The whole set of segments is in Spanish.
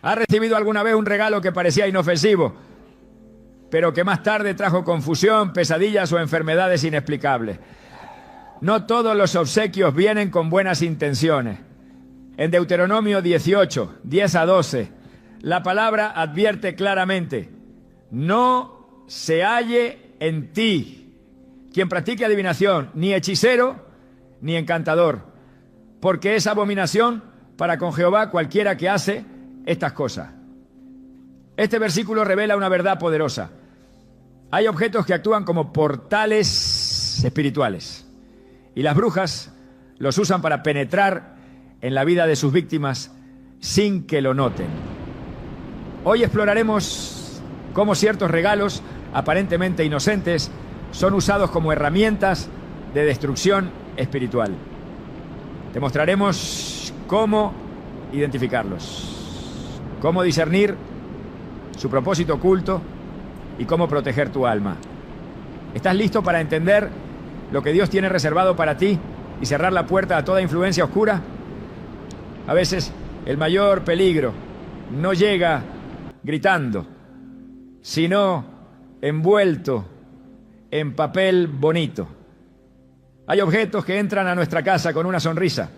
¿Ha recibido alguna vez un regalo que parecía inofensivo, pero que más tarde trajo confusión, pesadillas o enfermedades inexplicables? No todos los obsequios vienen con buenas intenciones. En Deuteronomio 18, 10 a 12, la palabra advierte claramente: no se halle en ti quien practique adivinación, ni hechicero, ni encantador, porque es abominación para con Jehová cualquiera que hace estas cosas. Este versículo revela una verdad poderosa. Hay objetos que actúan como portales espirituales, y las brujas los usan para penetrar en la vida de sus víctimas sin que lo noten. Hoy exploraremos cómo ciertos regalos aparentemente inocentes son usados como herramientas de destrucción espiritual. Te mostraremos cómo identificarlos, cómo discernir su propósito oculto y cómo proteger tu alma. ¿Estás listo para entender lo que Dios tiene reservado para ti y cerrar la puerta a toda influencia oscura? A veces el mayor peligro no llega gritando, sino envuelto en papel bonito. Hay objetos que entran a nuestra casa con una sonrisa,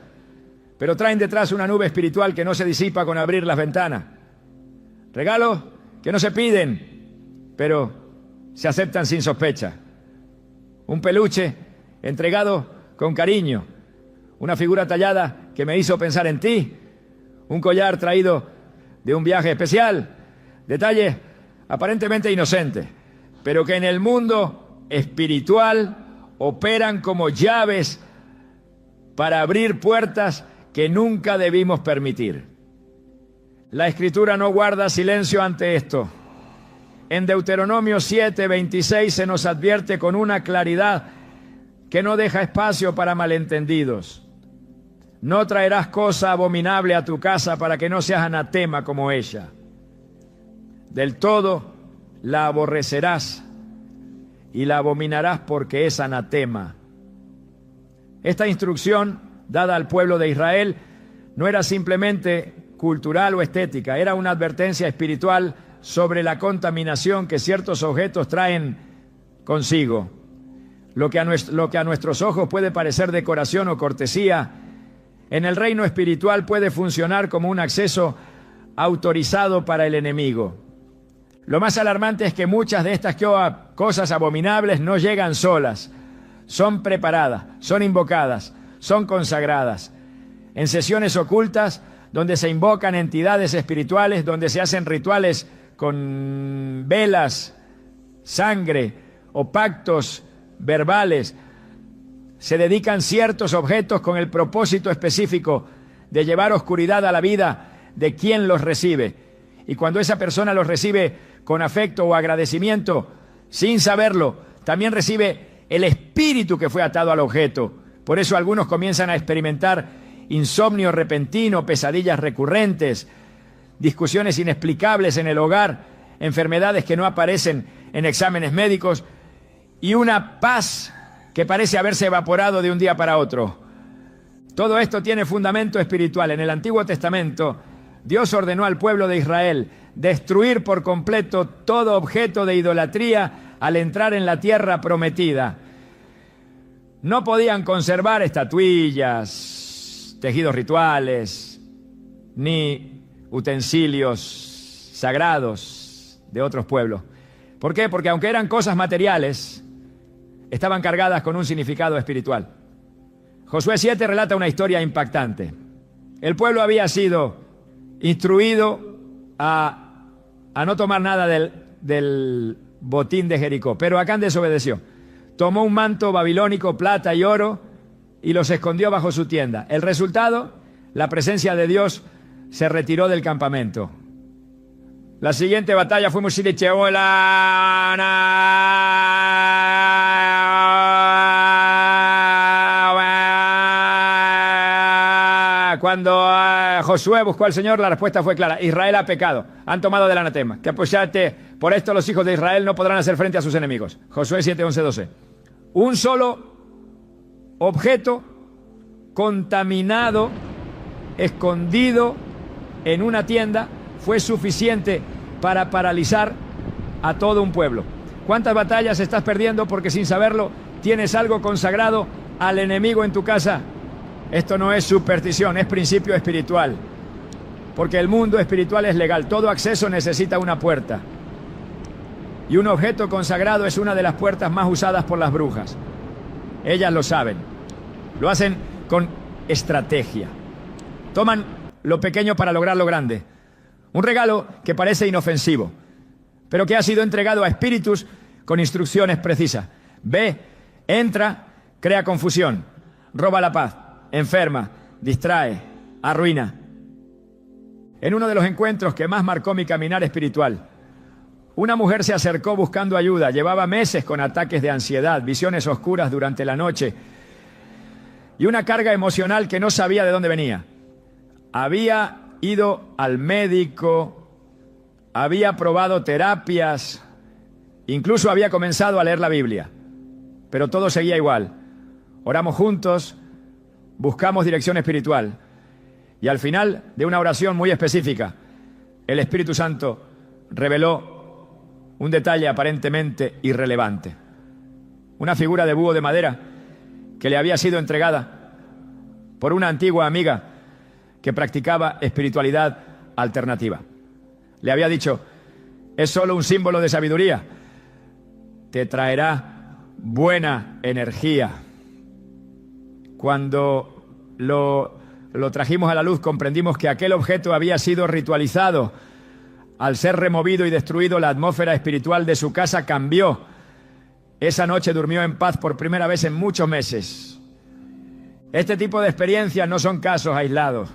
pero traen detrás una nube espiritual que no se disipa con abrir las ventanas. Regalos que no se piden, pero se aceptan sin sospecha. Un peluche entregado con cariño, una figura tallada que me hizo pensar en ti, un collar traído de un viaje especial, detalles aparentemente inocentes, pero que en el mundo espiritual operan como llaves para abrir puertas que nunca debimos permitir. La Escritura no guarda silencio ante esto. En Deuteronomio 7:26 se nos advierte con una claridad que no deja espacio para malentendidos. No traerás cosa abominable a tu casa para que no seas anatema como ella. Del todo la aborrecerás y la abominarás porque es anatema. Esta instrucción dada al pueblo de Israel no era simplemente cultural o estética, era una advertencia espiritual sobre la contaminación que ciertos objetos traen consigo. Lo que a nuestros ojos puede parecer decoración o cortesía, en el reino espiritual puede funcionar como un acceso autorizado para el enemigo. Lo más alarmante es que muchas de estas cosas abominables no llegan solas, son preparadas, son invocadas, son consagradas. En sesiones ocultas, donde se invocan entidades espirituales, donde se hacen rituales con velas, sangre o pactos verbales, se dedican ciertos objetos con el propósito específico de llevar oscuridad a la vida de quien los recibe. Y cuando esa persona los recibe con afecto o agradecimiento, sin saberlo, también recibe el espíritu que fue atado al objeto. Por eso algunos comienzan a experimentar insomnio repentino, pesadillas recurrentes, discusiones inexplicables en el hogar, enfermedades que no aparecen en exámenes médicos y una paz que parece haberse evaporado de un día para otro. Todo esto tiene fundamento espiritual. En el Antiguo Testamento, Dios ordenó al pueblo de Israel destruir por completo todo objeto de idolatría al entrar en la tierra prometida. No podían conservar estatuillas, tejidos rituales, ni utensilios sagrados de otros pueblos. ¿Por qué? Porque aunque eran cosas materiales, estaban cargadas con un significado espiritual. Josué 7 relata una historia impactante. El pueblo había sido instruido a no tomar nada del botín de Jericó, pero Acán desobedeció. Tomó un manto babilónico, plata y oro, y los escondió bajo su tienda. El resultado, la presencia de Dios se retiró del campamento. La siguiente batalla fue cuando Josué buscó al Señor, la respuesta fue clara: Israel ha pecado, han tomado del anatema. Que apoyate, por esto los hijos de Israel no podrán hacer frente a sus enemigos. Josué 7, 11, 12. Un solo objeto contaminado, escondido en una tienda, fue suficiente para paralizar a todo un pueblo. ¿Cuántas batallas estás perdiendo porque sin saberlo tienes algo consagrado al enemigo en tu casa? Esto no es superstición, es principio espiritual. Porque el mundo espiritual es legal. Todo acceso necesita una puerta. Y un objeto consagrado es una de las puertas más usadas por las brujas. Ellas lo saben. Lo hacen con estrategia. Toman lo pequeño para lograr lo grande. Un regalo que parece inofensivo, pero que ha sido entregado a espíritus con instrucciones precisas. Ve, entra, crea confusión, roba la paz, enferma, distrae, arruina. En uno de los encuentros que más marcó mi caminar espiritual, una mujer se acercó buscando ayuda. Llevaba meses con ataques de ansiedad, visiones oscuras durante la noche y una carga emocional que no sabía de dónde venía. Había ido al médico, había probado terapias, incluso había comenzado a leer la Biblia, pero todo seguía igual. Oramos juntos, buscamos dirección espiritual y al final de una oración muy específica, el Espíritu Santo reveló un detalle aparentemente irrelevante. Una figura de búho de madera que le había sido entregada por una antigua amiga que practicaba espiritualidad alternativa. Le había dicho: es solo un símbolo de sabiduría, te traerá buena energía. Cuando lo trajimos a la luz, comprendimos que aquel objeto había sido ritualizado. Al ser removido y destruido, la atmósfera espiritual de su casa cambió. Esa noche durmió en paz por primera vez en muchos meses. Este tipo de experiencias no son casos aislados.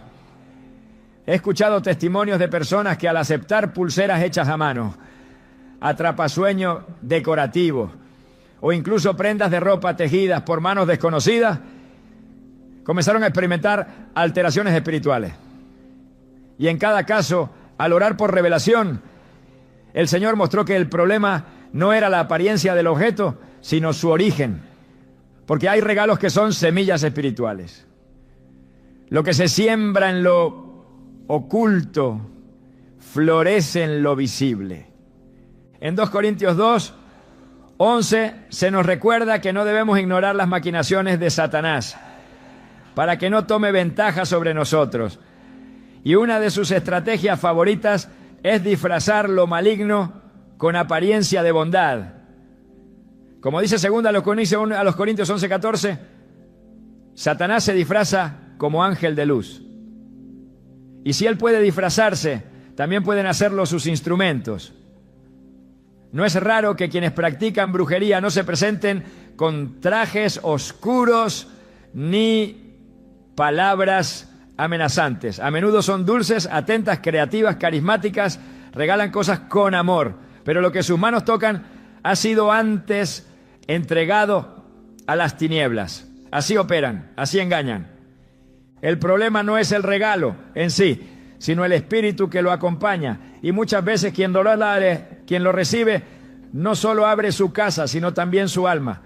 He escuchado testimonios de personas que al aceptar pulseras hechas a mano, atrapasueños decorativos o incluso prendas de ropa tejidas por manos desconocidas, comenzaron a experimentar alteraciones espirituales. Y en cada caso, al orar por revelación, el Señor mostró que el problema no era la apariencia del objeto, sino su origen. Porque hay regalos que son semillas espirituales. Lo que se siembra en lo oculto florece en lo visible. En 2 Corintios 2:11 se nos recuerda que no debemos ignorar las maquinaciones de Satanás para que no tome ventaja sobre nosotros. Y una de sus estrategias favoritas es disfrazar lo maligno con apariencia de bondad. Como dice 2 a los Corintios 11:14, Satanás se disfraza como ángel de luz. Y si él puede disfrazarse, también pueden hacerlo sus instrumentos. No es raro que quienes practican brujería no se presenten con trajes oscuros ni palabras amenazantes. A menudo son dulces, atentas, creativas, carismáticas, regalan cosas con amor, pero lo que sus manos tocan ha sido antes entregado a las tinieblas. Así operan, así engañan. El problema no es el regalo en sí, sino el espíritu que lo acompaña. Y muchas veces quien lo recibe no solo abre su casa, sino también su alma.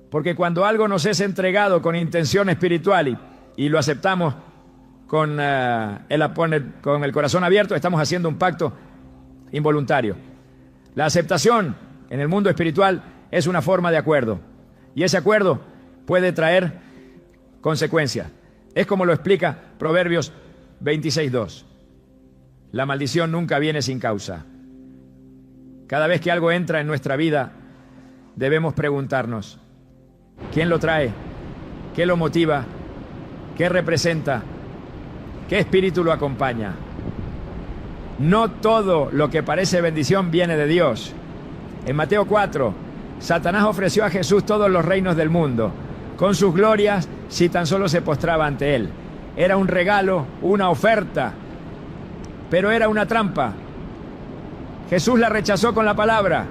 Porque cuando algo nos es entregado con intención espiritual y lo aceptamos con el corazón abierto, estamos haciendo un pacto involuntario. La aceptación en el mundo espiritual es una forma de acuerdo. Y ese acuerdo puede traer consecuencias. Es como lo explica Proverbios 26:2. La maldición nunca viene sin causa. Cada vez que algo entra en nuestra vida, debemos preguntarnos: ¿quién lo trae? ¿Qué lo motiva? ¿Qué representa? ¿Qué espíritu lo acompaña? No todo lo que parece bendición viene de Dios. En Mateo 4, Satanás ofreció a Jesús todos los reinos del mundo, con sus glorias, si tan solo se postraba ante él. Era un regalo, una oferta, pero era una trampa. Jesús la rechazó con la palabra.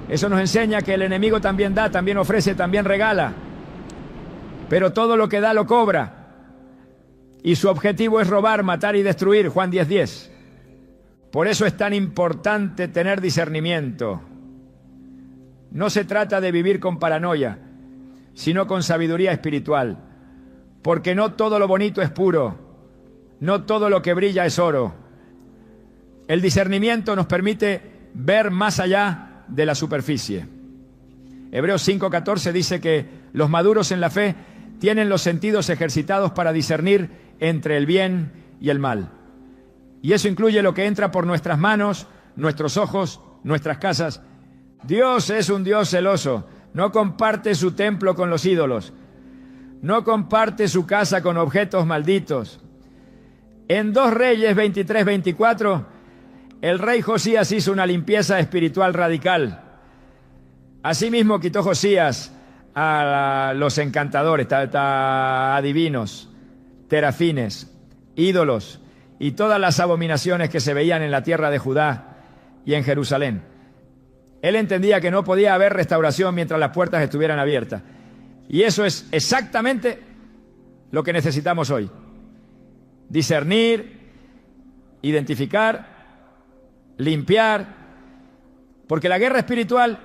Eso nos enseña que el enemigo también da, también ofrece, también regala. Pero todo lo que da lo cobra. Y su objetivo es robar, matar y destruir, Juan 10:10. Por eso es tan importante tener discernimiento. No se trata de vivir con paranoia, sino con sabiduría espiritual. Porque no todo lo bonito es puro, no todo lo que brilla es oro, El discernimiento nos permite ver más allá de la superficie. Hebreos 5:14 dice que los maduros en la fe tienen los sentidos ejercitados para discernir entre el bien y el mal. Y eso incluye lo que entra por nuestras manos, nuestros ojos, nuestras casas. Dios es un Dios celoso. No comparte su templo con los ídolos. No comparte su casa con objetos malditos. En 2 Reyes 23-24, el rey Josías hizo una limpieza espiritual radical. Asimismo quitó Josías a los encantadores, adivinos, terafines, ídolos y todas las abominaciones que se veían en la tierra de Judá y en Jerusalén. Él entendía que no podía haber restauración mientras las puertas estuvieran abiertas. Y eso es exactamente lo que necesitamos hoy. Discernir, identificar, limpiar, porque la guerra espiritual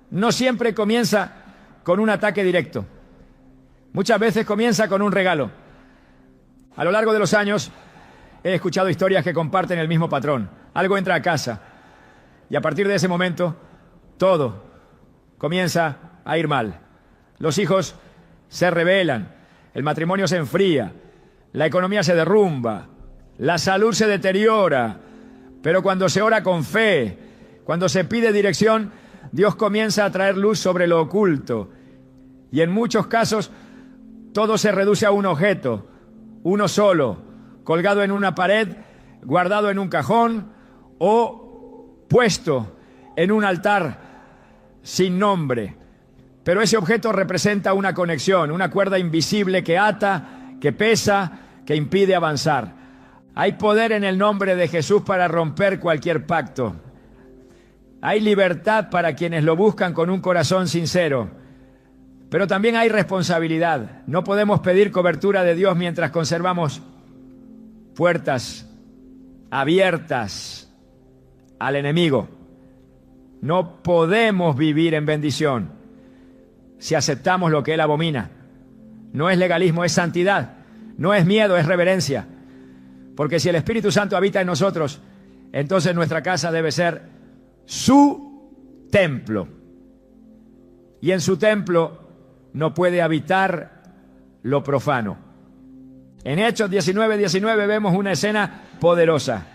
no siempre comienza con un ataque directo. Muchas veces comienza con un regalo. A lo largo de los años he escuchado historias que comparten el mismo patrón. Algo entra a casa y a partir de ese momento todo comienza a ir mal. Los hijos se rebelan, el matrimonio se enfría, la economía se derrumba, la salud se deteriora, pero cuando se ora con fe, cuando se pide dirección, Dios comienza a traer luz sobre lo oculto. Y en muchos casos todo se reduce a un objeto, uno solo, colgado en una pared, guardado en un cajón o puesto en un altar sin nombre. Pero ese objeto representa una conexión, una cuerda invisible que ata, que pesa, que impide avanzar. Hay poder en el nombre de Jesús para romper cualquier pacto. Hay libertad para quienes lo buscan con un corazón sincero. Pero también hay responsabilidad. No podemos pedir cobertura de Dios mientras conservamos puertas abiertas al enemigo. No podemos vivir en bendición si aceptamos lo que Él abomina. No es legalismo, es santidad. No es miedo, es reverencia. Porque si el Espíritu Santo habita en nosotros, entonces nuestra casa debe ser su templo. Y en su templo no puede habitar lo profano. En Hechos 19:19 vemos una escena poderosa.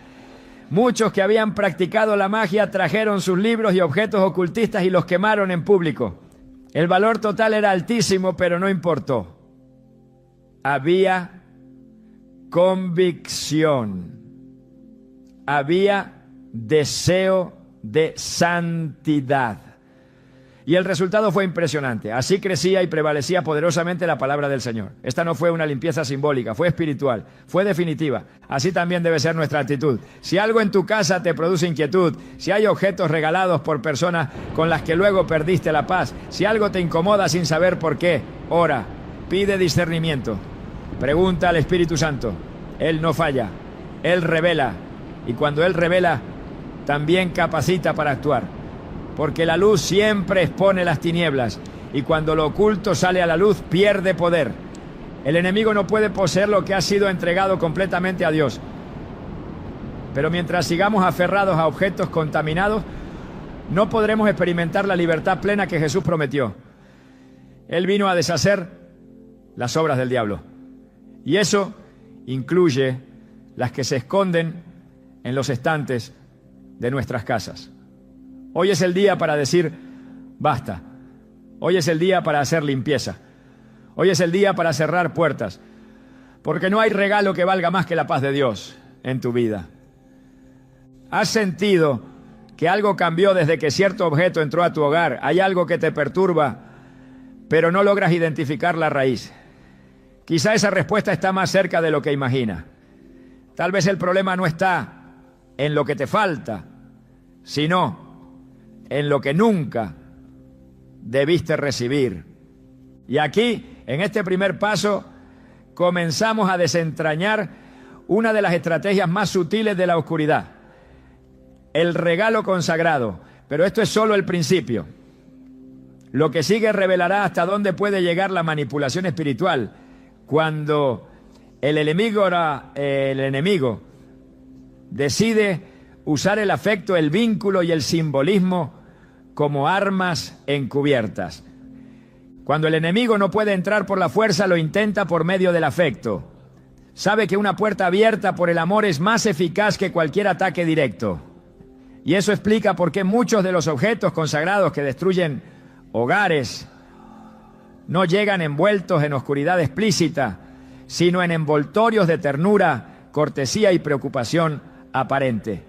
Muchos que habían practicado la magia trajeron sus libros y objetos ocultistas y los quemaron en público. El valor total era altísimo, pero no importó. Había convicción. Había deseo de santidad. Y el resultado fue impresionante. Así crecía y prevalecía poderosamente la palabra del Señor. Esta no fue una limpieza simbólica, fue espiritual, fue definitiva. Así también debe ser nuestra actitud. Si algo en tu casa te produce inquietud, si hay objetos regalados por personas con las que luego perdiste la paz, si algo te incomoda sin saber por qué, ora, pide discernimiento, pregunta al Espíritu Santo. Él no falla, Él revela. Y cuando Él revela, también capacita para actuar. Porque la luz siempre expone las tinieblas y cuando lo oculto sale a la luz pierde poder. El enemigo no puede poseer lo que ha sido entregado completamente a Dios. Pero mientras sigamos aferrados a objetos contaminados, no podremos experimentar la libertad plena que Jesús prometió. Él vino a deshacer las obras del diablo. Y eso incluye las que se esconden en los estantes de nuestras casas. Hoy es el día para decir basta. Hoy es el día para hacer limpieza. Hoy es el día para cerrar puertas. Porque no hay regalo que valga más que la paz de Dios en tu vida. ¿Has sentido que algo cambió desde que cierto objeto entró a tu hogar? Hay algo que te perturba, pero no logras identificar la raíz. Quizá esa respuesta está más cerca de lo que imaginas. Tal vez el problema no está en lo que te falta, sino en lo que nunca debiste recibir. Y aquí, en este primer paso, comenzamos a desentrañar una de las estrategias más sutiles de la oscuridad. El regalo consagrado. Pero esto es solo el principio. Lo que sigue revelará hasta dónde puede llegar la manipulación espiritual. Cuando el enemigo decide usar el afecto, el vínculo y el simbolismo como armas encubiertas. Cuando el enemigo no puede entrar por la fuerza, lo intenta por medio del afecto. Sabe que una puerta abierta por el amor es más eficaz que cualquier ataque directo. Y eso explica por qué muchos de los objetos consagrados que destruyen hogares no llegan envueltos en oscuridad explícita, sino en envoltorios de ternura, cortesía y preocupación aparente.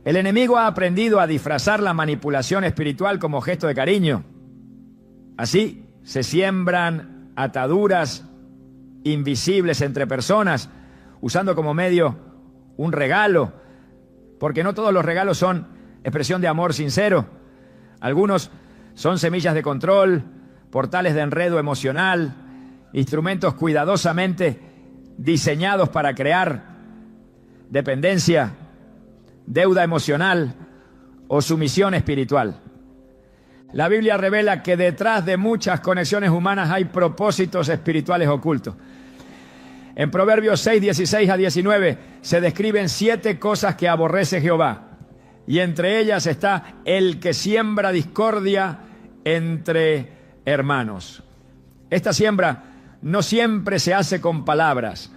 El enemigo ha aprendido a disfrazar la manipulación espiritual como gesto de cariño. Así se siembran ataduras invisibles entre personas, usando como medio un regalo, porque no todos los regalos son expresión de amor sincero. Algunos son semillas de control, portales de enredo emocional, instrumentos cuidadosamente diseñados para crear dependencia, deuda emocional o sumisión espiritual. La Biblia revela que detrás de muchas conexiones humanas hay propósitos espirituales ocultos. En Proverbios 6, 16 a 19 se describen 7 cosas que aborrece Jehová, y entre ellas está el que siembra discordia entre hermanos. Esta siembra no siempre se hace con palabras.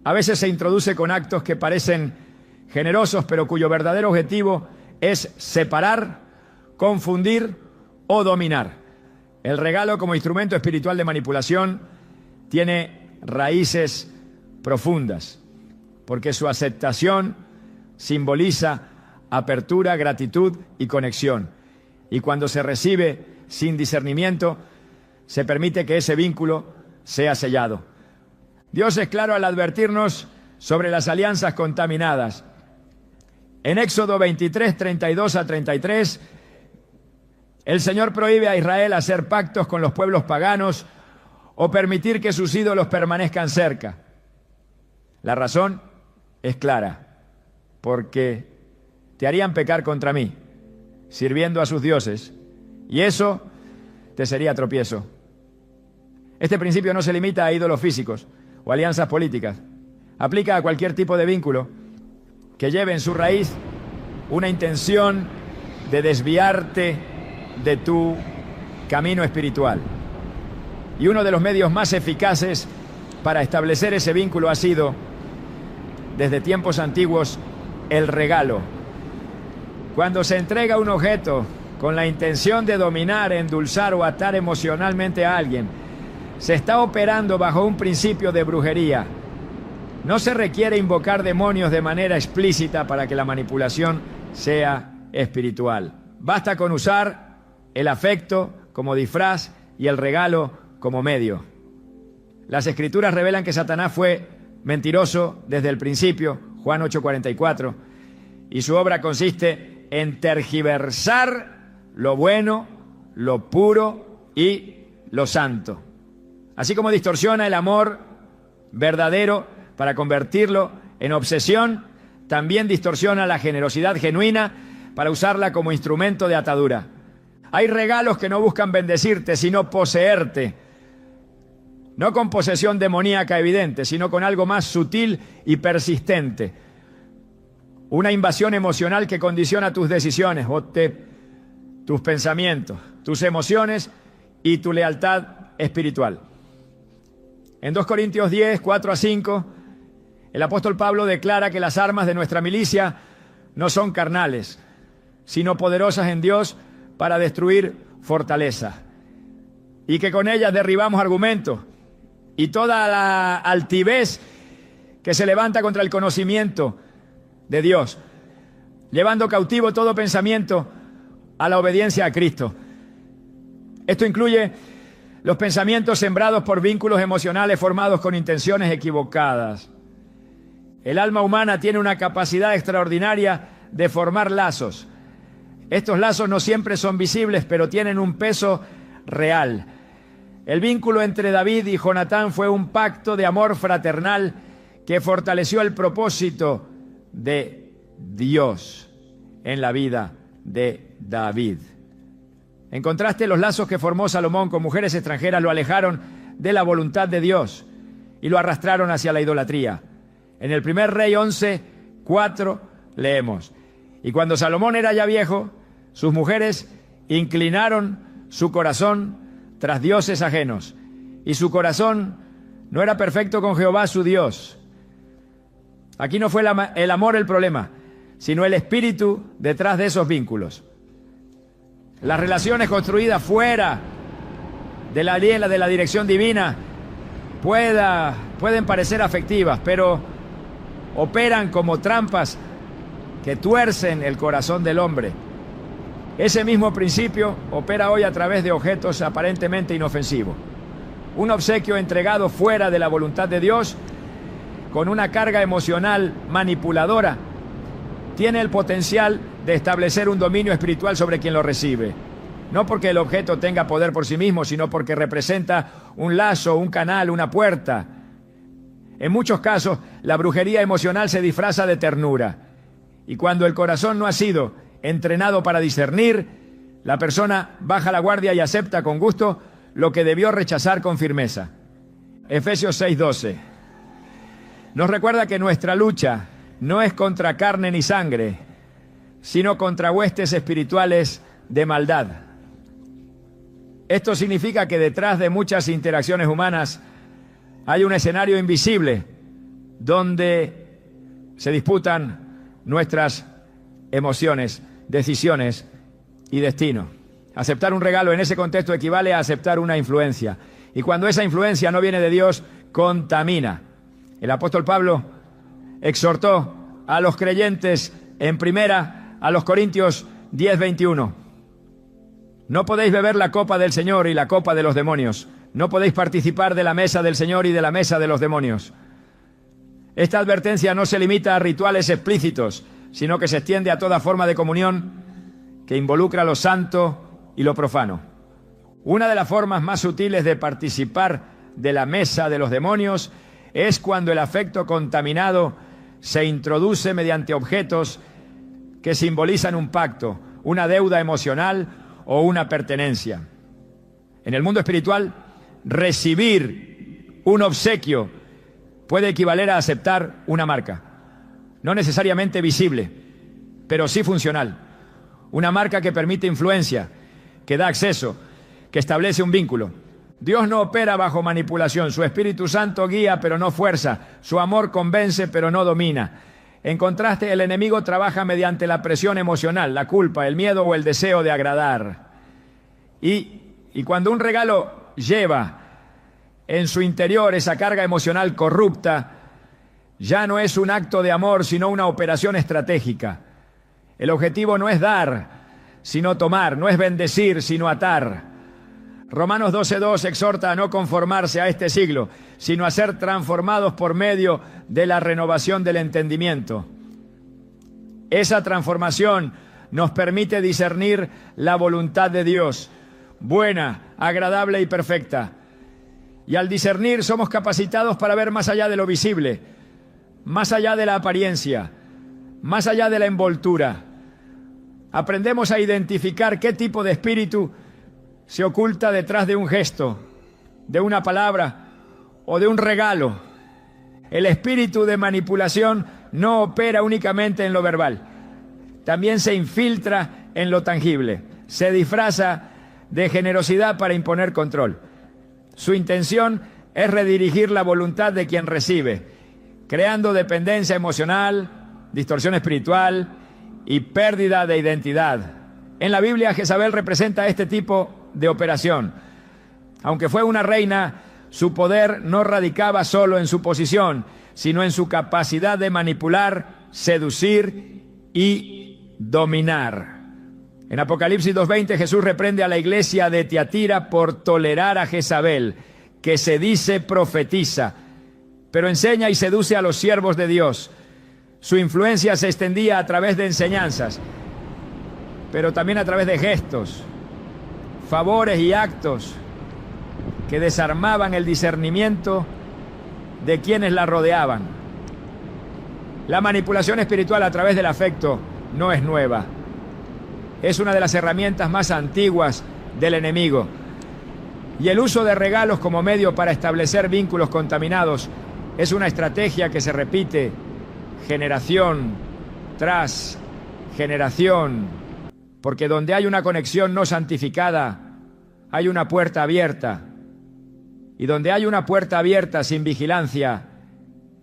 A veces se introduce con actos que parecen generosos, pero cuyo verdadero objetivo es separar, confundir o dominar. El regalo como instrumento espiritual de manipulación tiene raíces profundas, porque su aceptación simboliza apertura, gratitud y conexión. Y cuando se recibe sin discernimiento, se permite que ese vínculo sea sellado. Dios es claro al advertirnos sobre las alianzas contaminadas. En Éxodo 23, 32 a 33, el Señor prohíbe a Israel hacer pactos con los pueblos paganos o permitir que sus ídolos permanezcan cerca. La razón es clara, porque te harían pecar contra mí, sirviendo a sus dioses, y eso te sería tropiezo. Este principio no se limita a ídolos físicos o alianzas políticas. Aplica a cualquier tipo de vínculo que lleve en su raíz una intención de desviarte de tu camino espiritual. Y uno de los medios más eficaces para establecer ese vínculo ha sido, desde tiempos antiguos, el regalo. Cuando se entrega un objeto con la intención de dominar, endulzar o atar emocionalmente a alguien, se está operando bajo un principio de brujería. No se requiere invocar demonios de manera explícita para que la manipulación sea espiritual. Basta con usar el afecto como disfraz y el regalo como medio. Las Escrituras revelan que Satanás fue mentiroso desde el principio, Juan 8:44, y su obra consiste en tergiversar lo bueno, lo puro y lo santo. Así como distorsiona el amor verdadero para convertirlo en obsesión, también distorsiona la generosidad genuina para usarla como instrumento de atadura. Hay regalos que no buscan bendecirte, sino poseerte. No con posesión demoníaca evidente, sino con algo más sutil y persistente. Una invasión emocional que condiciona tus decisiones, tus pensamientos, tus emociones y tu lealtad espiritual. En 2 Corintios 10, 4 a 5, el apóstol Pablo declara que las armas de nuestra milicia no son carnales, sino poderosas en Dios para destruir fortaleza, y que con ellas derribamos argumentos y toda la altivez que se levanta contra el conocimiento de Dios, llevando cautivo todo pensamiento a la obediencia a Cristo. Esto incluye los pensamientos sembrados por vínculos emocionales formados con intenciones equivocadas. El alma humana tiene una capacidad extraordinaria de formar lazos. Estos lazos no siempre son visibles, pero tienen un peso real. El vínculo entre David y Jonatán fue un pacto de amor fraternal que fortaleció el propósito de Dios en la vida de David. En contraste, los lazos que formó Salomón con mujeres extranjeras lo alejaron de la voluntad de Dios y lo arrastraron hacia la idolatría. En el primer Rey 11, 4 leemos. Y cuando Salomón era ya viejo, sus mujeres inclinaron su corazón tras dioses ajenos. Y su corazón no era perfecto con Jehová su Dios. Aquí no fue el amor el problema, sino el espíritu detrás de esos vínculos. Las relaciones construidas fuera de la dirección divina pueden parecer afectivas, pero operan como trampas que tuercen el corazón del hombre. Ese mismo principio opera hoy a través de objetos aparentemente inofensivos. Un obsequio entregado fuera de la voluntad de Dios, con una carga emocional manipuladora, tiene el potencial de establecer un dominio espiritual sobre quien lo recibe. No porque el objeto tenga poder por sí mismo, sino porque representa un lazo, un canal, una puerta. En muchos casos, la brujería emocional se disfraza de ternura. Y cuando el corazón no ha sido entrenado para discernir, la persona baja la guardia y acepta con gusto lo que debió rechazar con firmeza. Efesios 6:12 nos recuerda que nuestra lucha no es contra carne ni sangre, sino contra huestes espirituales de maldad. Esto significa que detrás de muchas interacciones humanas hay un escenario invisible donde se disputan nuestras emociones, decisiones y destino. Aceptar un regalo en ese contexto equivale a aceptar una influencia. Y cuando esa influencia no viene de Dios, contamina. El apóstol Pablo exhortó a los creyentes en primera a los Corintios 10:21. No podéis beber la copa del Señor y la copa de los demonios. No podéis participar de la mesa del Señor y de la mesa de los demonios. Esta advertencia no se limita a rituales explícitos, sino que se extiende a toda forma de comunión que involucra lo santo y lo profano. Una de las formas más sutiles de participar de la mesa de los demonios es cuando el afecto contaminado se introduce mediante objetos que simbolizan un pacto, una deuda emocional o una pertenencia. En el mundo espiritual, recibir un obsequio puede equivaler a aceptar una marca. No necesariamente visible, pero sí funcional. Una marca que permite influencia, que da acceso, que establece un vínculo. Dios no opera bajo manipulación. Su Espíritu Santo guía, pero no fuerza. Su amor convence, pero no domina. En contraste, el enemigo trabaja mediante la presión emocional, la culpa, el miedo o el deseo de agradar. Y cuando un regalo lleva en su interior esa carga emocional corrupta, ya no es un acto de amor, sino una operación estratégica. El objetivo no es dar, sino tomar, no es bendecir, sino atar. Romanos 12:2 exhorta a no conformarse a este siglo, sino a ser transformados por medio de la renovación del entendimiento. Esa transformación nos permite discernir la voluntad de Dios, buena, agradable y perfecta. Y al discernir somos capacitados para ver más allá de lo visible, más allá de la apariencia, más allá de la envoltura. Aprendemos a identificar qué tipo de espíritu se oculta detrás de un gesto, de una palabra o de un regalo. El espíritu de manipulación no opera únicamente en lo verbal, también se infiltra en lo tangible, se disfraza de generosidad para imponer control. Su intención es redirigir la voluntad de quien recibe, creando dependencia emocional, distorsión espiritual y pérdida de identidad. En la Biblia, Jezabel representa este tipo de operación. Aunque fue una reina, su poder no radicaba solo en su posición, sino en su capacidad de manipular, seducir y dominar. En Apocalipsis 2:20 Jesús reprende a la iglesia de Tiatira por tolerar a Jezabel, que se dice profetiza, pero enseña y seduce a los siervos de Dios. Su influencia se extendía a través de enseñanzas, pero también a través de gestos, favores y actos que desarmaban el discernimiento de quienes la rodeaban. La manipulación espiritual a través del afecto no es nueva. Es una de las herramientas más antiguas del enemigo. Y el uso de regalos como medio para establecer vínculos contaminados es una estrategia que se repite generación tras generación, porque donde hay una conexión no santificada, hay una puerta abierta. Y donde hay una puerta abierta sin vigilancia,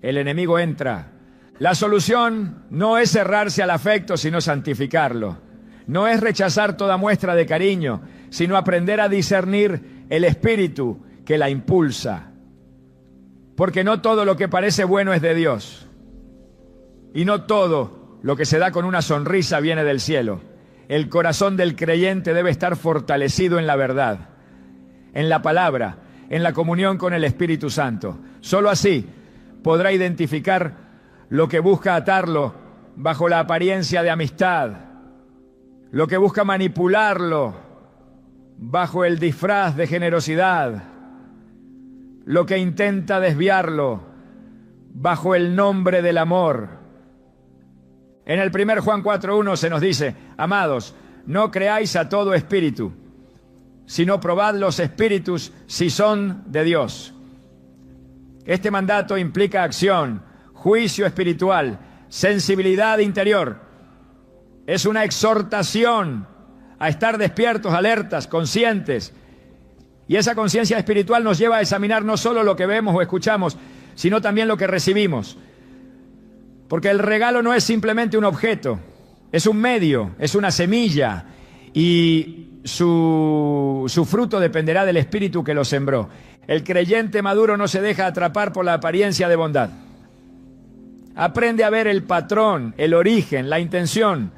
el enemigo entra. La solución no es cerrarse al afecto, sino santificarlo. No es rechazar toda muestra de cariño, sino aprender a discernir el espíritu que la impulsa. Porque no todo lo que parece bueno es de Dios. Y no todo lo que se da con una sonrisa viene del cielo. El corazón del creyente debe estar fortalecido en la verdad, en la palabra, en la comunión con el Espíritu Santo. Solo así podrá identificar lo que busca atarlo bajo la apariencia de amistad, lo que busca manipularlo bajo el disfraz de generosidad, lo que intenta desviarlo bajo el nombre del amor. En el 1 Juan 4:1 se nos dice: amados, no creáis a todo espíritu, sino probad los espíritus si son de Dios. Este mandato implica acción, juicio espiritual, sensibilidad interior. Es una exhortación a estar despiertos, alertas, conscientes. Y esa conciencia espiritual nos lleva a examinar no solo lo que vemos o escuchamos, sino también lo que recibimos. Porque el regalo no es simplemente un objeto, es un medio, es una semilla, y su fruto dependerá del espíritu que lo sembró. El creyente maduro no se deja atrapar por la apariencia de bondad. Aprende a ver el patrón, el origen, la intención.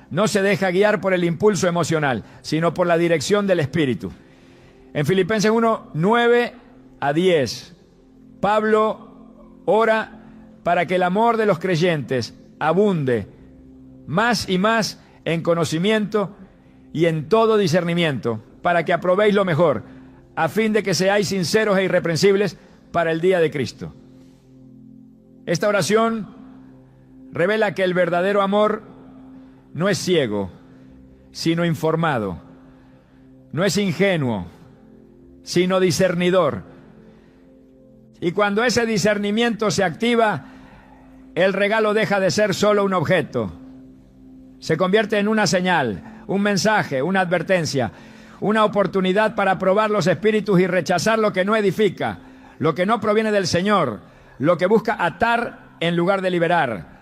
No se deja guiar por el impulso emocional, sino por la dirección del espíritu. En Filipenses 1, 9 a 10, Pablo ora para que el amor de los creyentes abunde más y más en conocimiento y en todo discernimiento, para que aprobéis lo mejor, a fin de que seáis sinceros e irreprensibles para el día de Cristo. Esta oración revela que el verdadero amor no es ciego, sino informado. No es ingenuo, sino discernidor. Y cuando ese discernimiento se activa, el regalo deja de ser solo un objeto. Se convierte en una señal, un mensaje, una advertencia, una oportunidad para probar los espíritus y rechazar lo que no edifica, lo que no proviene del Señor, lo que busca atar en lugar de liberar.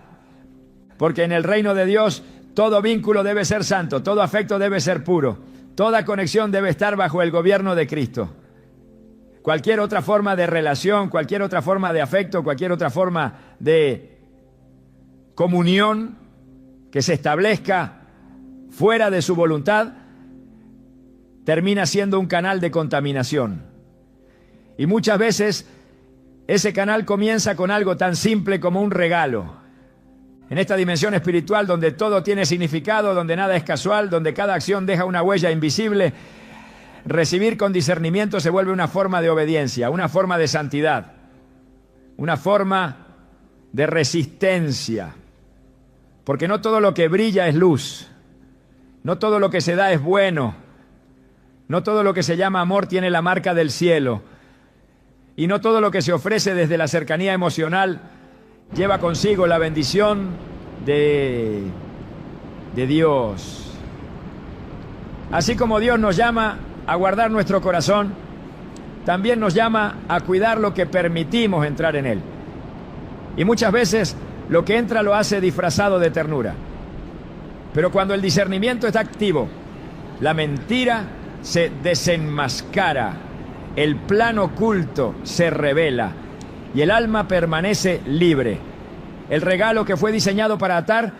Porque en el reino de Dios todo vínculo debe ser santo, todo afecto debe ser puro, toda conexión debe estar bajo el gobierno de Cristo. Cualquier otra forma de relación, cualquier otra forma de afecto, cualquier otra forma de comunión que se establezca fuera de su voluntad, termina siendo un canal de contaminación. Y muchas veces ese canal comienza con algo tan simple como un regalo. En esta dimensión espiritual donde todo tiene significado, donde nada es casual, donde cada acción deja una huella invisible, recibir con discernimiento se vuelve una forma de obediencia, una forma de santidad, una forma de resistencia. Porque no todo lo que brilla es luz, no todo lo que se da es bueno, no todo lo que se llama amor tiene la marca del cielo, y no todo lo que se ofrece desde la cercanía emocional lleva consigo la bendición de Dios. Así como Dios nos llama a guardar nuestro corazón, también nos llama a cuidar lo que permitimos entrar en él. Y muchas veces lo que entra lo hace disfrazado de ternura. Pero cuando el discernimiento está activo, la mentira se desenmascara, el plan oculto se revela y el alma permanece libre. El regalo que fue diseñado para atar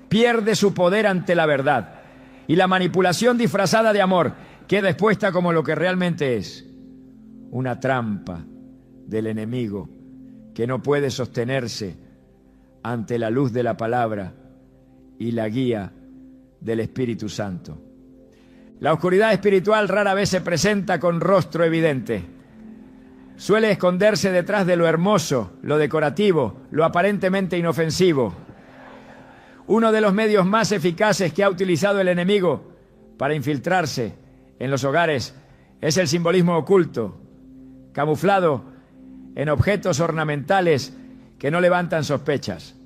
pierde su poder ante la verdad. Y la manipulación disfrazada de amor queda expuesta como lo que realmente es: una trampa del enemigo que no puede sostenerse ante la luz de la palabra y la guía del Espíritu Santo. La oscuridad espiritual rara vez se presenta con rostro evidente. Suele esconderse detrás de lo hermoso, lo decorativo, lo aparentemente inofensivo. Uno de los medios más eficaces que ha utilizado el enemigo para infiltrarse en los hogares es el simbolismo oculto, camuflado en objetos ornamentales que no levantan sospechas.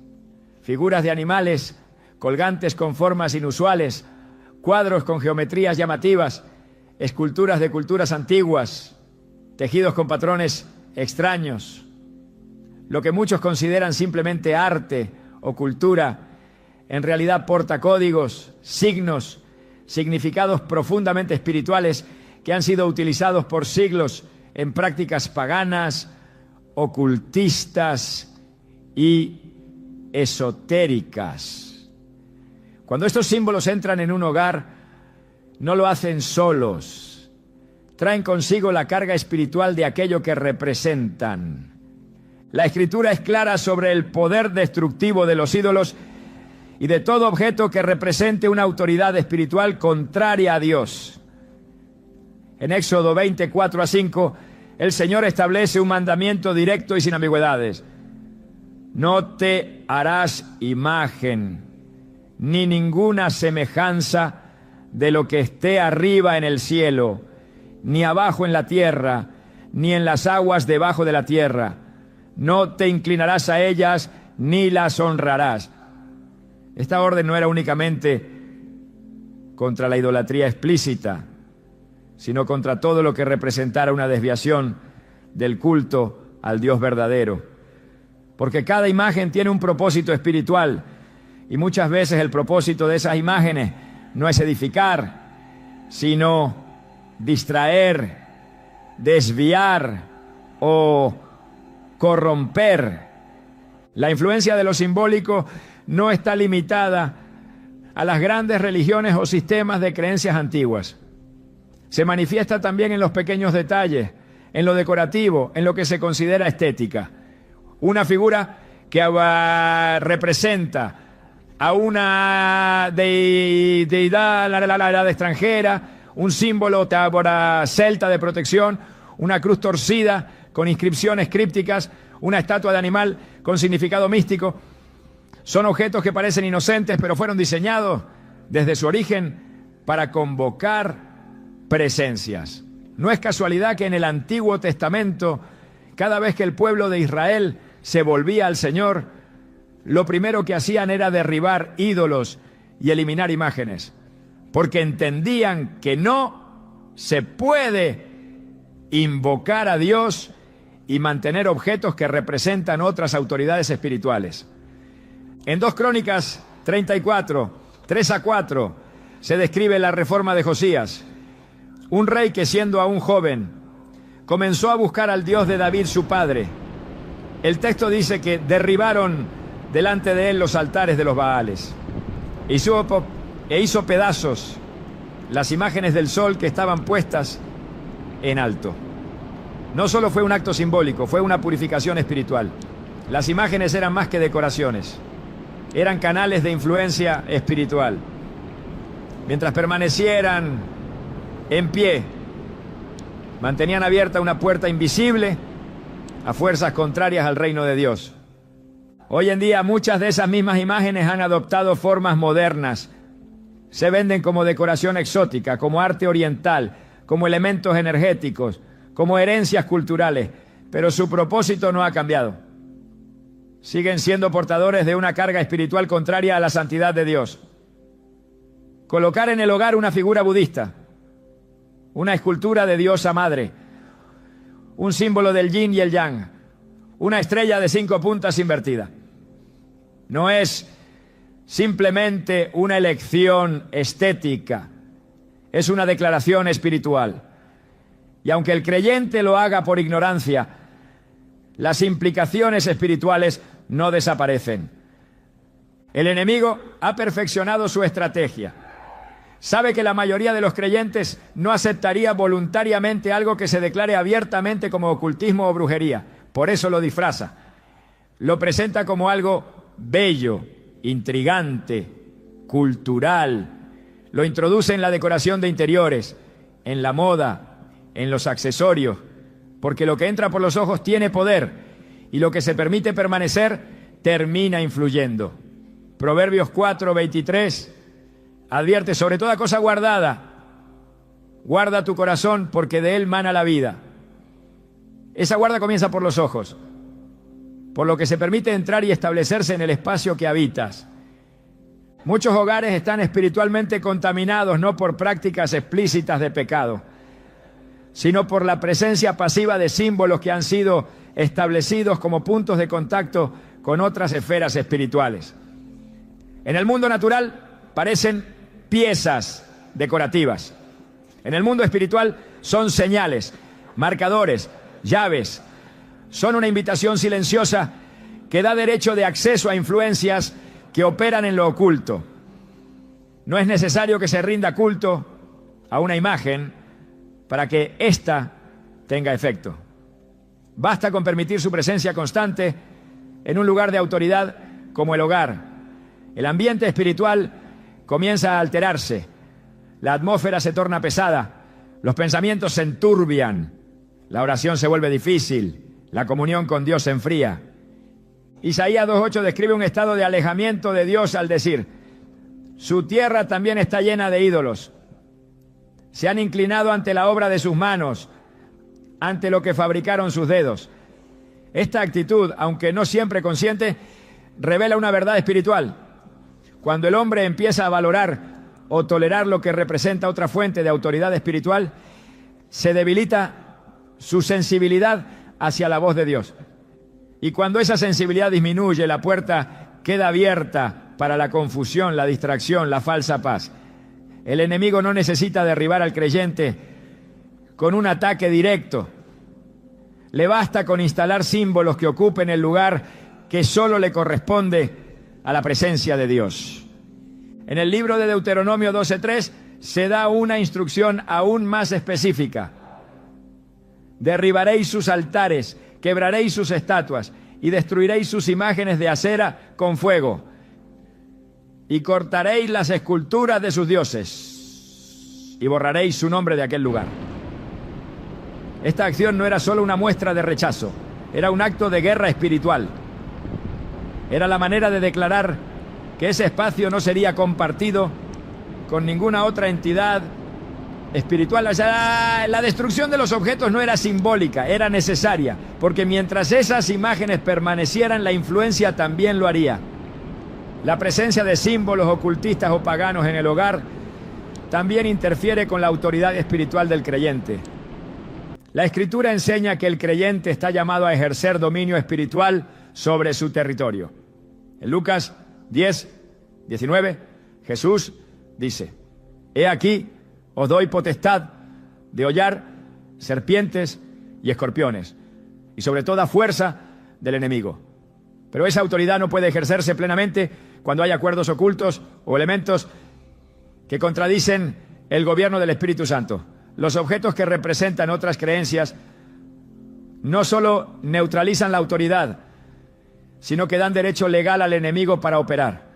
figuras de animales colgantes con formas inusuales, cuadros con geometrías llamativas, esculturas de culturas antiguas, tejidos con patrones extraños. Lo que muchos consideran simplemente arte o cultura, en realidad porta códigos, signos, significados profundamente espirituales que han sido utilizados por siglos en prácticas paganas, ocultistas y esotéricas. Cuando estos símbolos entran en un hogar, no lo hacen solos. Traen consigo la carga espiritual de aquello que representan. La Escritura es clara sobre el poder destructivo de los ídolos y de todo objeto que represente una autoridad espiritual contraria a Dios. En Éxodo 20:4-5, el Señor establece un mandamiento directo y sin ambigüedades. No te harás imagen ni ninguna semejanza de lo que esté arriba en el cielo, ni abajo en la tierra, ni en las aguas debajo de la tierra. No te inclinarás a ellas, ni las honrarás. Esta orden no era únicamente contra la idolatría explícita, sino contra todo lo que representara una desviación del culto al Dios verdadero. Porque cada imagen tiene un propósito espiritual, y muchas veces el propósito de esas imágenes no es edificar, sino distraer, desviar o corromper. La influencia de lo simbólico no está limitada a las grandes religiones o sistemas de creencias antiguas. Se manifiesta también en los pequeños detalles, en lo decorativo, en lo que se considera estética. Una figura que representa a una deidad la extranjera, un símbolo tábora celta de protección, una cruz torcida con inscripciones crípticas, una estatua de animal con significado místico. Son objetos que parecen inocentes, pero fueron diseñados desde su origen para convocar presencias. No es casualidad que en el Antiguo Testamento, cada vez que el pueblo de Israel se volvía al Señor, lo primero que hacían era derribar ídolos y eliminar imágenes, porque entendían que no se puede invocar a Dios y mantener objetos que representan otras autoridades espirituales. En 2 Crónicas 34, 3-4, se describe la reforma de Josías, un rey que siendo aún joven, comenzó a buscar al Dios de David su padre. El texto dice que derribaron delante de él los altares de los Baales e hizo pedazos las imágenes del sol que estaban puestas en alto. No solo fue un acto simbólico, fue una purificación espiritual. Las imágenes eran más que decoraciones, eran canales de influencia espiritual. Mientras permanecieran en pie, mantenían abierta una puerta invisible a fuerzas contrarias al reino de Dios. Hoy en día muchas de esas mismas imágenes han adoptado formas modernas. Se venden como decoración exótica, como arte oriental, como elementos energéticos, como herencias culturales, pero su propósito no ha cambiado. Siguen siendo portadores de una carga espiritual contraria a la santidad de Dios. Colocar en el hogar una figura budista, una escultura de diosa madre, un símbolo del yin y el yang, una estrella de 5 puntas invertida. No es simplemente una elección estética, es una declaración espiritual. Y aunque el creyente lo haga por ignorancia, las implicaciones espirituales no desaparecen. El enemigo ha perfeccionado su estrategia. Sabe que la mayoría de los creyentes no aceptaría voluntariamente algo que se declare abiertamente como ocultismo o brujería. Por eso lo disfraza. Lo presenta como algo bello, intrigante, cultural. Lo introduce en la decoración de interiores, en la moda, en los accesorios, porque lo que entra por los ojos tiene poder y lo que se permite permanecer termina influyendo. Proverbios 4:23 advierte: sobre toda cosa guardada, guarda tu corazón porque de él mana la vida. Esa guarda comienza por los ojos. por lo que se permite entrar y establecerse en el espacio que habitas. Muchos hogares están espiritualmente contaminados no por prácticas explícitas de pecado, sino por la presencia pasiva de símbolos que han sido establecidos como puntos de contacto con otras esferas espirituales. En el mundo natural parecen piezas decorativas. En el mundo espiritual son señales, marcadores, llaves. Son una invitación silenciosa que da derecho de acceso a influencias que operan en lo oculto. No es necesario que se rinda culto a una imagen para que ésta tenga efecto. Basta con permitir su presencia constante en un lugar de autoridad como el hogar. El ambiente espiritual comienza a alterarse, la atmósfera se torna pesada, los pensamientos se enturbian, la oración se vuelve difícil, la comunión con Dios se enfría. Isaías 2:8 describe un estado de alejamiento de Dios al decir: su tierra también está llena de ídolos. Se han inclinado ante la obra de sus manos, ante lo que fabricaron sus dedos. Esta actitud, aunque no siempre consciente, revela una verdad espiritual. Cuando el hombre empieza a valorar o tolerar lo que representa otra fuente de autoridad espiritual, se debilita su sensibilidad hacia la voz de Dios. Y cuando esa sensibilidad disminuye, la puerta queda abierta para la confusión, la distracción, la falsa paz. El enemigo no necesita derribar al creyente con un ataque directo. Le basta con instalar símbolos que ocupen el lugar que solo le corresponde a la presencia de Dios. En el libro de Deuteronomio 12:3 se da una instrucción aún más específica. Derribaréis sus altares, quebraréis sus estatuas y destruiréis sus imágenes de acera con fuego. Y cortaréis las esculturas de sus dioses y borraréis su nombre de aquel lugar. Esta acción no era solo una muestra de rechazo, era un acto de guerra espiritual. Era la manera de declarar que ese espacio no sería compartido con ninguna otra entidad espiritual. O sea, la destrucción de los objetos no era simbólica, era necesaria, porque mientras esas imágenes permanecieran, la influencia también lo haría. La presencia de símbolos ocultistas o paganos en el hogar también interfiere con la autoridad espiritual del creyente. La Escritura enseña que el creyente está llamado a ejercer dominio espiritual sobre su territorio. En Lucas 10:19, Jesús dice: he aquí, os doy potestad de hollar serpientes y escorpiones, y sobre toda fuerza del enemigo. Pero esa autoridad no puede ejercerse plenamente cuando hay acuerdos ocultos o elementos que contradicen el gobierno del Espíritu Santo. Los objetos que representan otras creencias no solo neutralizan la autoridad, sino que dan derecho legal al enemigo para operar.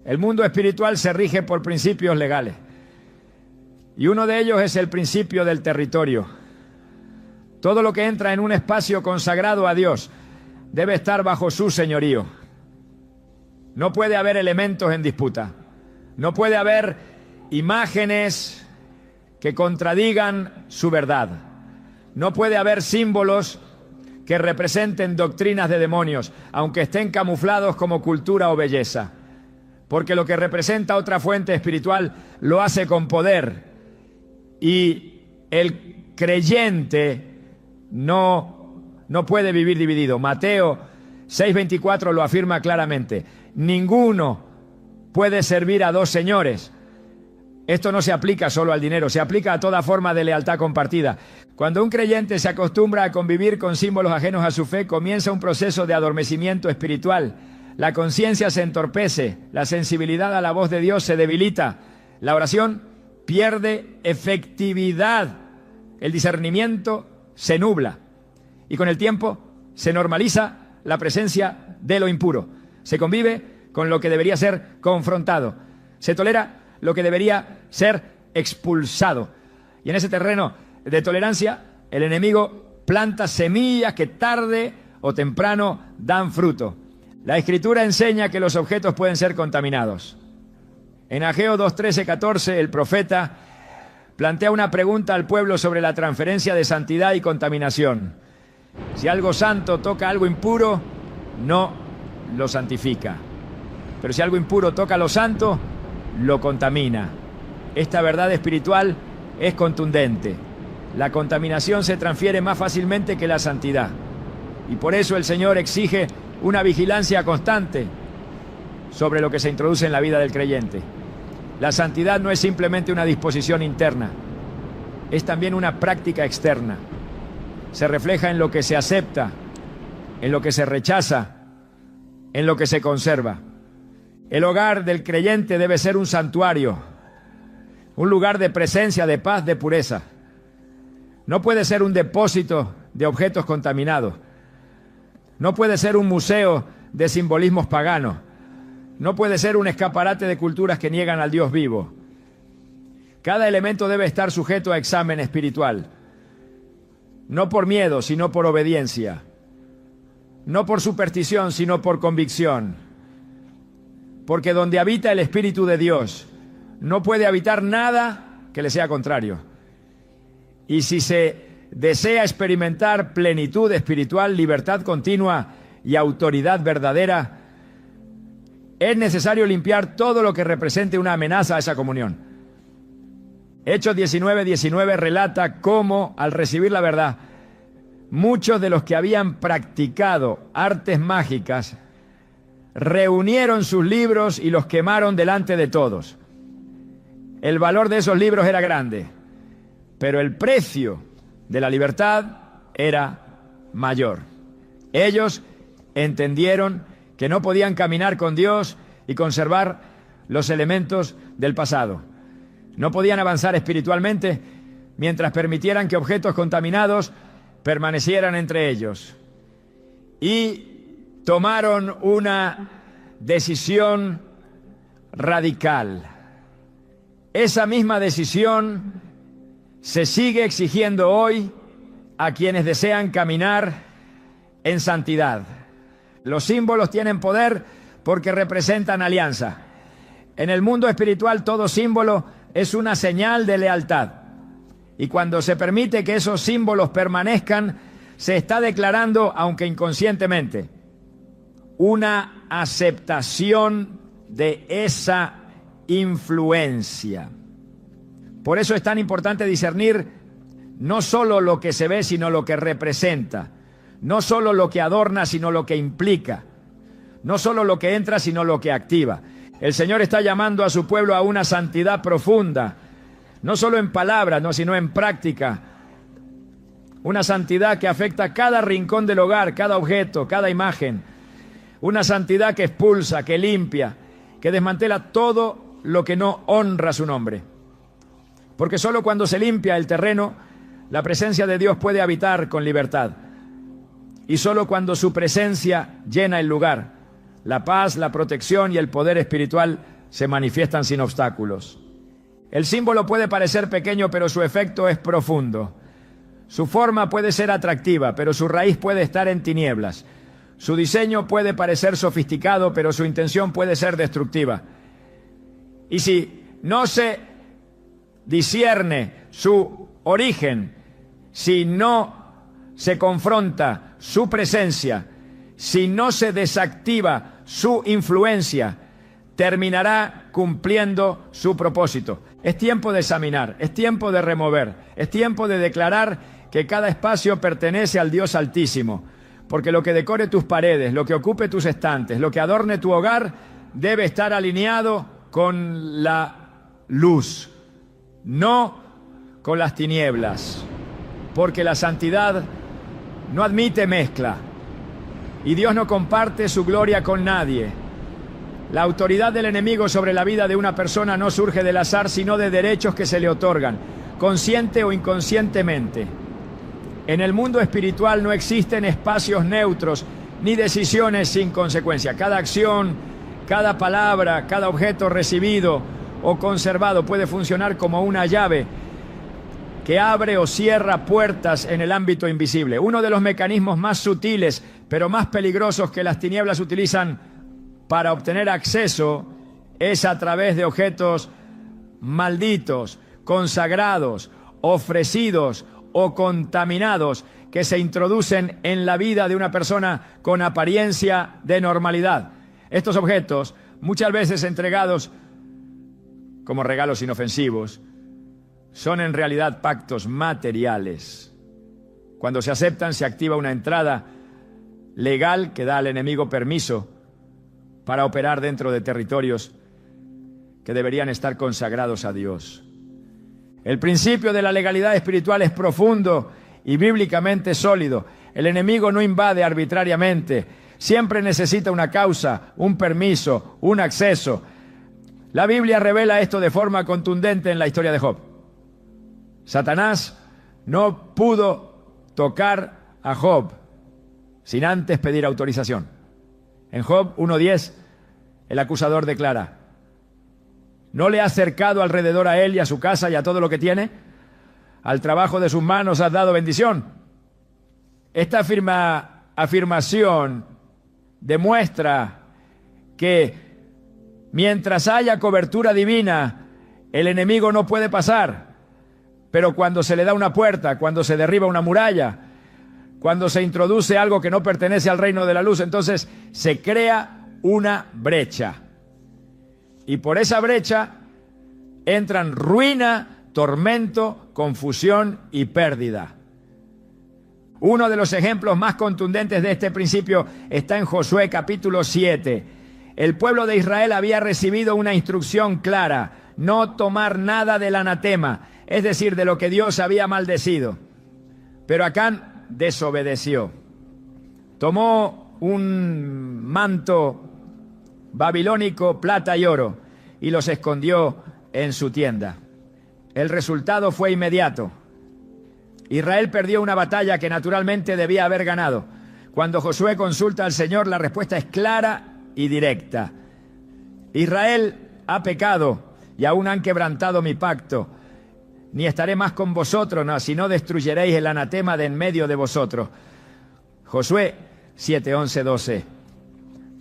El mundo espiritual se rige por principios legales, y uno de ellos es el principio del territorio. Todo lo que entra en un espacio consagrado a Dios debe estar bajo su señorío. No puede haber elementos en disputa. No puede haber imágenes que contradigan su verdad. No puede haber símbolos que representen doctrinas de demonios, aunque estén camuflados como cultura o belleza. Porque lo que representa otra fuente espiritual lo hace con poder. Y el creyente no puede vivir dividido. Mateo 6:24 lo afirma claramente. Ninguno puede servir a dos señores. Esto no se aplica solo al dinero, se aplica a toda forma de lealtad compartida. Cuando un creyente se acostumbra a convivir con símbolos ajenos a su fe, comienza un proceso de adormecimiento espiritual. La conciencia se entorpece, la sensibilidad a la voz de Dios se debilita, la oración pierde efectividad, el discernimiento se nubla y con el tiempo se normaliza la presencia de lo impuro. Se convive con lo que debería ser confrontado. Se tolera lo que debería ser expulsado. Y en ese terreno de tolerancia, el enemigo planta semillas que tarde o temprano dan fruto. La Escritura enseña que los objetos pueden ser contaminados. En Ageo 2:13-14, el profeta plantea una pregunta al pueblo sobre la transferencia de santidad y contaminación. Si algo santo toca algo impuro, no lo santifica. Pero si algo impuro toca lo santo, lo contamina. Esta verdad espiritual es contundente. La contaminación se transfiere más fácilmente que la santidad. Y por eso el Señor exige una vigilancia constante sobre lo que se introduce en la vida del creyente. La santidad no es simplemente una disposición interna, es también una práctica externa. Se refleja en lo que se acepta, en lo que se rechaza, en lo que se conserva. El hogar del creyente debe ser un santuario, un lugar de presencia, de paz, de pureza. No puede ser un depósito de objetos contaminados. No puede ser un museo de simbolismos paganos. No puede ser un escaparate de culturas que niegan al Dios vivo. Cada elemento debe estar sujeto a examen espiritual. No por miedo, sino por obediencia. No por superstición, sino por convicción. Porque donde habita el Espíritu de Dios, no puede habitar nada que le sea contrario. Y si se desea experimentar plenitud espiritual, libertad continua y autoridad verdadera, es necesario limpiar todo lo que represente una amenaza a esa comunión. Hechos 19:19 relata cómo, al recibir la verdad, muchos de los que habían practicado artes mágicas reunieron sus libros y los quemaron delante de todos. El valor de esos libros era grande, pero el precio de la libertad era mayor. Ellos entendieron que no podían caminar con Dios y conservar los elementos del pasado. No podían avanzar espiritualmente mientras permitieran que objetos contaminados permanecieran entre ellos. Y tomaron una decisión radical. Esa misma decisión se sigue exigiendo hoy a quienes desean caminar en santidad. Los símbolos tienen poder porque representan alianza. En el mundo espiritual todo símbolo es una señal de lealtad. Y cuando se permite que esos símbolos permanezcan, se está declarando, aunque inconscientemente, una aceptación de esa influencia. Por eso es tan importante discernir no solo lo que se ve, sino lo que representa. No solo lo que adorna, sino lo que implica. No solo lo que entra, sino lo que activa. El Señor está llamando a su pueblo a una santidad profunda, no solo en palabras, no, sino en práctica. Una santidad que afecta cada rincón del hogar, cada objeto, cada imagen. Una santidad que expulsa, que limpia, que desmantela todo lo que no honra su nombre. Porque solo cuando se limpia el terreno, la presencia de Dios puede habitar con libertad. Y solo cuando su presencia llena el lugar, la paz, la protección y el poder espiritual se manifiestan sin obstáculos. El símbolo puede parecer pequeño, pero su efecto es profundo. Su forma puede ser atractiva, pero su raíz puede estar en tinieblas. Su diseño puede parecer sofisticado, pero su intención puede ser destructiva. Y si no se discierne su origen, si no se confronta su presencia, si no se desactiva su influencia, terminará cumpliendo su propósito. Es tiempo de examinar, es tiempo de remover, es tiempo de declarar que cada espacio pertenece al Dios Altísimo, porque lo que decore tus paredes, lo que ocupe tus estantes, lo que adorne tu hogar, debe estar alineado con la luz, no con las tinieblas, porque la santidad no admite mezcla. Y Dios no comparte su gloria con nadie. La autoridad del enemigo sobre la vida de una persona no surge del azar, sino de derechos que se le otorgan, consciente o inconscientemente. En el mundo espiritual no existen espacios neutros ni decisiones sin consecuencia. Cada acción, cada palabra, cada objeto recibido o conservado puede funcionar como una llave que abre o cierra puertas en el ámbito invisible. Uno de los mecanismos más sutiles, pero más peligrosos que las tinieblas utilizan para obtener acceso es a través de objetos malditos, consagrados, ofrecidos o contaminados que se introducen en la vida de una persona con apariencia de normalidad. Estos objetos, muchas veces entregados como regalos inofensivos, son en realidad pactos materiales. Cuando se aceptan, se activa una entrada legal que da al enemigo permiso para operar dentro de territorios que deberían estar consagrados a Dios. El principio de la legalidad espiritual es profundo y bíblicamente sólido. El enemigo no invade arbitrariamente. Siempre necesita una causa, un permiso, un acceso. La Biblia revela esto de forma contundente en la historia de Job. Satanás no pudo tocar a Job sin antes pedir autorización. En Job 1:10, el acusador declara: ¿no le has cercado alrededor a él y a su casa y a todo lo que tiene? Al trabajo de sus manos has dado bendición. Esta afirmación demuestra que mientras haya cobertura divina, el enemigo no puede pasar. Pero cuando se le da una puerta, cuando se derriba una muralla, cuando se introduce algo que no pertenece al reino de la luz, entonces se crea una brecha. Y por esa brecha entran ruina, tormento, confusión y pérdida. Uno de los ejemplos más contundentes de este principio está en Josué capítulo 7. El pueblo de Israel había recibido una instrucción clara: no tomar nada del anatema, es decir, de lo que Dios había maldecido. Pero Acán desobedeció. Tomó un manto babilónico, plata y oro, y los escondió en su tienda. El resultado fue inmediato. Israel perdió una batalla que naturalmente debía haber ganado. Cuando Josué consulta al Señor, la respuesta es clara y directa. Israel ha pecado y aún han quebrantado mi pacto. Ni estaré más con vosotros, no, si no destruyeréis el anatema de en medio de vosotros. Josué 7, 11, 12.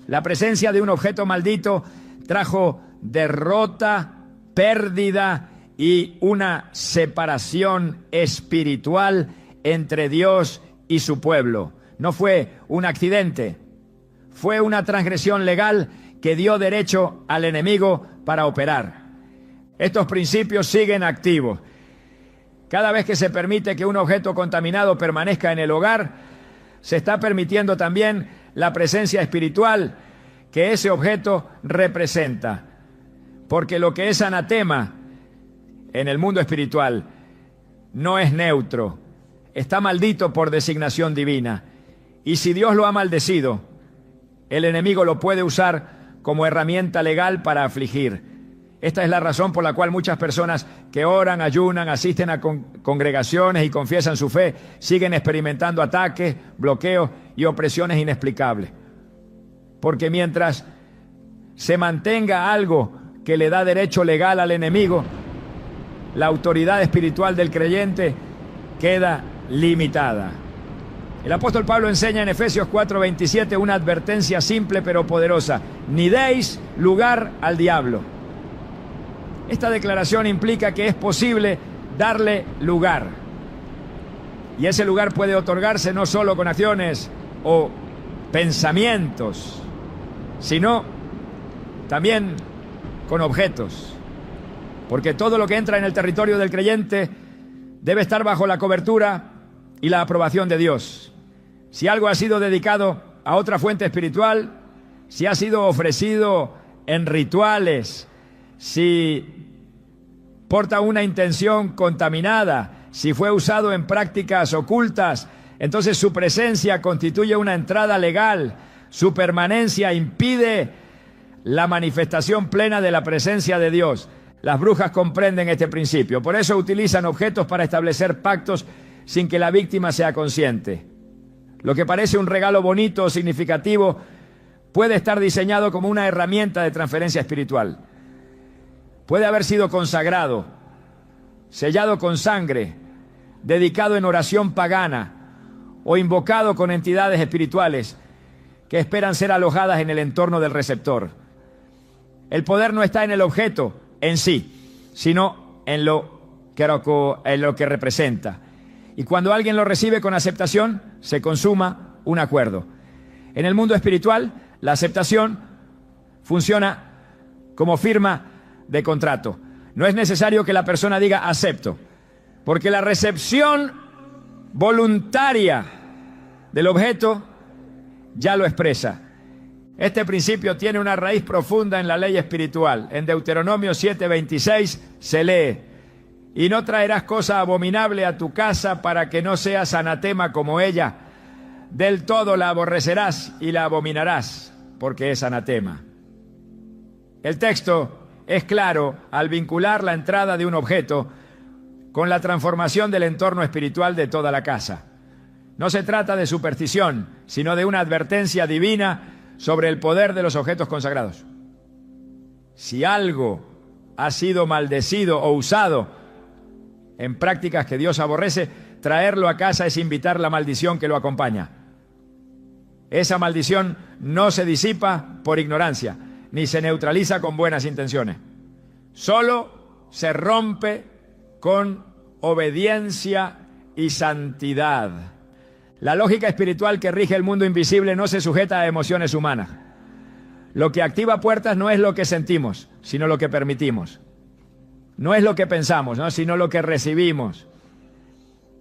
La presencia de un objeto maldito trajo derrota, pérdida y una separación espiritual entre Dios y su pueblo. No fue un accidente, fue una transgresión legal que dio derecho al enemigo para operar. Estos principios siguen activos. Cada vez que se permite que un objeto contaminado permanezca en el hogar, se está permitiendo también la presencia espiritual que ese objeto representa. Porque lo que es anatema en el mundo espiritual no es neutro, está maldito por designación divina. Y si Dios lo ha maldecido, el enemigo lo puede usar como herramienta legal para afligir. Esta es la razón por la cual muchas personas que oran, ayunan, asisten a congregaciones y confiesan su fe, siguen experimentando ataques, bloqueos y opresiones inexplicables. Porque mientras se mantenga algo que le da derecho legal al enemigo, la autoridad espiritual del creyente queda limitada. El apóstol Pablo enseña en Efesios 4:27 una advertencia simple pero poderosa: ni deis lugar al diablo. Esta declaración implica que es posible darle lugar. Y ese lugar puede otorgarse no solo con acciones o pensamientos, sino también con objetos. Porque todo lo que entra en el territorio del creyente debe estar bajo la cobertura y la aprobación de Dios. Si algo ha sido dedicado a otra fuente espiritual, si ha sido ofrecido en rituales, si porta una intención contaminada, si fue usado en prácticas ocultas, entonces su presencia constituye una entrada legal. Su permanencia impide la manifestación plena de la presencia de Dios. Las brujas comprenden este principio. Por eso utilizan objetos para establecer pactos sin que la víctima sea consciente. Lo que parece un regalo bonito o significativo puede estar diseñado como una herramienta de transferencia espiritual. Puede haber sido consagrado, sellado con sangre, dedicado en oración pagana o invocado con entidades espirituales que esperan ser alojadas en el entorno del receptor. El poder no está en el objeto en sí, sino en lo que representa. Y cuando alguien lo recibe con aceptación, se consuma un acuerdo. En el mundo espiritual, la aceptación funciona como firma de contrato. No es necesario que la persona diga acepto, porque la recepción voluntaria del objeto ya lo expresa. Este principio tiene una raíz profunda en la ley espiritual. En Deuteronomio 7:26 se lee: y no traerás cosa abominable a tu casa para que no seas anatema como ella. Del todo la aborrecerás y la abominarás, porque es anatema. El texto es claro al vincular la entrada de un objeto con la transformación del entorno espiritual de toda la casa. No se trata de superstición, sino de una advertencia divina sobre el poder de los objetos consagrados. Si algo ha sido maldecido o usado en prácticas que Dios aborrece, traerlo a casa es invitar la maldición que lo acompaña. Esa maldición no se disipa por ignorancia, ni se neutraliza con buenas intenciones. Solo se rompe con obediencia y santidad. La lógica espiritual que rige el mundo invisible no se sujeta a emociones humanas. Lo que activa puertas no es lo que sentimos, sino lo que permitimos. No es lo que pensamos, ¿no?, sino lo que recibimos.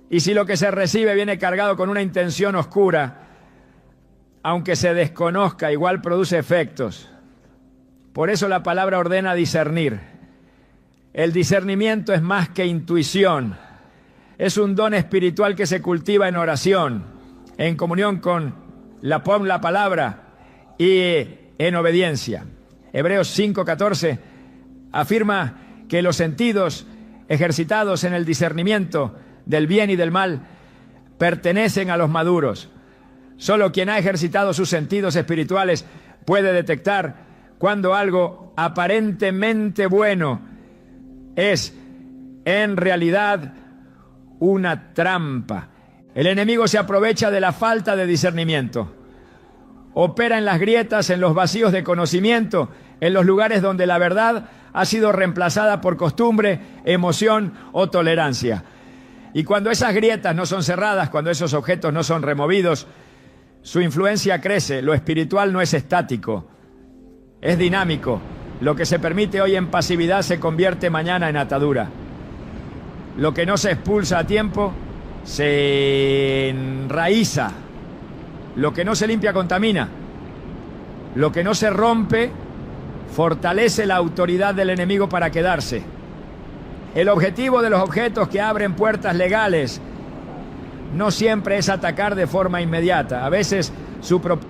Y si lo que se recibe viene cargado con una intención oscura, aunque se desconozca, igual produce efectos. Por eso la palabra ordena discernir. El discernimiento es más que intuición. Es un don espiritual que se cultiva en oración, en comunión con la palabra y en obediencia. Hebreos 5:14 afirma que los sentidos ejercitados en el discernimiento del bien y del mal pertenecen a los maduros. Solo quien ha ejercitado sus sentidos espirituales puede detectar cuando algo aparentemente bueno es en realidad una trampa. El enemigo se aprovecha de la falta de discernimiento. Opera en las grietas, en los vacíos de conocimiento, en los lugares donde la verdad ha sido reemplazada por costumbre, emoción o tolerancia. Y cuando esas grietas no son cerradas, cuando esos objetos no son removidos, su influencia crece. Lo espiritual no es estático, es dinámico. Lo que se permite hoy en pasividad se convierte mañana en atadura. Lo que no se expulsa a tiempo se enraiza. Lo que no se limpia contamina. Lo que no se rompe fortalece la autoridad del enemigo para quedarse. El objetivo de los objetos que abren puertas legales no siempre es atacar de forma inmediata. A veces su propósito